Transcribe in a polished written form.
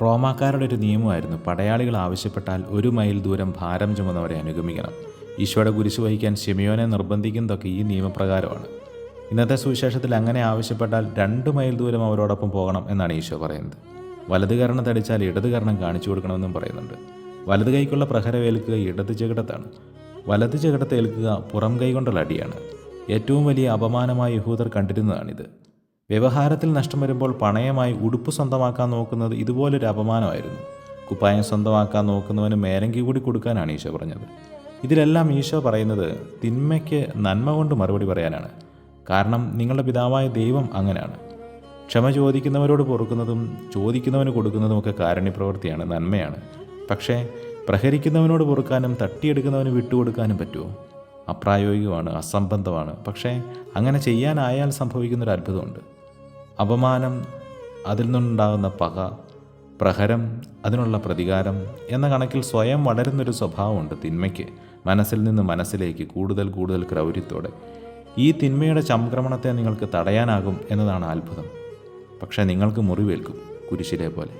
റോമാക്കാരുടെ ഒരു നിയമമായിരുന്നു, പടയാളികൾ ആവശ്യപ്പെട്ടാൽ 1 മൈൽ ദൂരം ഭാരം ചുമന്നവരെ അനുഗമിക്കണം. ഈശോയുടെ കുരിശ് വഹിക്കാൻ ശിമയോനെ നിർബന്ധിക്കുന്നതൊക്കെ ഈ നിയമപ്രകാരമാണ്. ഇന്നത്തെ സുവിശേഷത്തിൽ അങ്ങനെ ആവശ്യപ്പെട്ടാൽ 2 മൈൽ ദൂരം അവരോടൊപ്പം പോകണം എന്നാണ് ഈശോ പറയുന്നത്. വലത് കരണം തടിച്ചാൽ ഇടത് കരണം കാണിച്ചു കൊടുക്കണമെന്നും പറയുന്നുണ്ട്. വലത് കൈക്കുള്ള പ്രഹരമേൽക്കുക ഇടത് ചെകിടത്താണ്. വലത് ചെകിടത്ത് ഏൽക്കുക പുറം കൈ കൊണ്ടുള്ള അടിയാണ്. ഏറ്റവും വലിയ അപമാനമായി യഹൂദർ കണ്ടിരുന്നതാണിത്. വ്യവഹാരത്തിൽ നഷ്ടം വരുമ്പോൾ പണയമായി ഉടുപ്പ് സ്വന്തമാക്കാൻ നോക്കുന്നത് ഇതുപോലൊരു അപമാനമായിരുന്നു. കുപ്പായം സ്വന്തമാക്കാൻ നോക്കുന്നവന് മേലങ്കി കൂടി കൊടുക്കാനാണ് ഈശോ പറഞ്ഞത്. ഇതിലെല്ലാം ഈശോ പറയുന്നത് തിന്മയ്ക്ക് നന്മ കൊണ്ട് മറുപടി പറയാനാണ്. കാരണം നിങ്ങളുടെ പിതാവായ ദൈവം അങ്ങനെയാണ്. ക്ഷമ ചോദിക്കുന്നവരോട് പൊറുക്കുന്നതും ചോദിക്കുന്നവന് കൊടുക്കുന്നതുമൊക്കെ കാരുണ്യപ്രവൃത്തിയാണ്, നന്മയാണ്. പക്ഷേ പ്രഹരിക്കുന്നവനോട് പൊറുക്കാനും തട്ടിയെടുക്കുന്നവന് വിട്ടുകൊടുക്കാനും പറ്റുമോ? അപ്രായോഗികമാണ്, അസംബന്ധമാണ്. പക്ഷേ അങ്ങനെ ചെയ്യാനായാൽ സംഭവിക്കുന്നൊരു അത്ഭുതമുണ്ട്. അപമാനം, അതിൽ നിന്നുണ്ടാകുന്ന പക, പ്രഹരം, അതിനുള്ള പ്രതികാരം എന്ന കണക്കിൽ സ്വയം വളരുന്നൊരു സ്വഭാവമുണ്ട് തിന്മയ്ക്ക്. മനസ്സിൽ നിന്ന് മനസ്സിലേക്ക് കൂടുതൽ കൂടുതൽ ക്രൗര്യത്തോടെ ഈ തിന്മയുടെ ചംക്രമണത്തെ നിങ്ങൾക്ക് തടയാനാകും എന്നതാണ് അത്ഭുതം. പക്ഷേ നിങ്ങൾക്ക് മുറിവേൽക്കും, കുരിശിലെ പോലെ.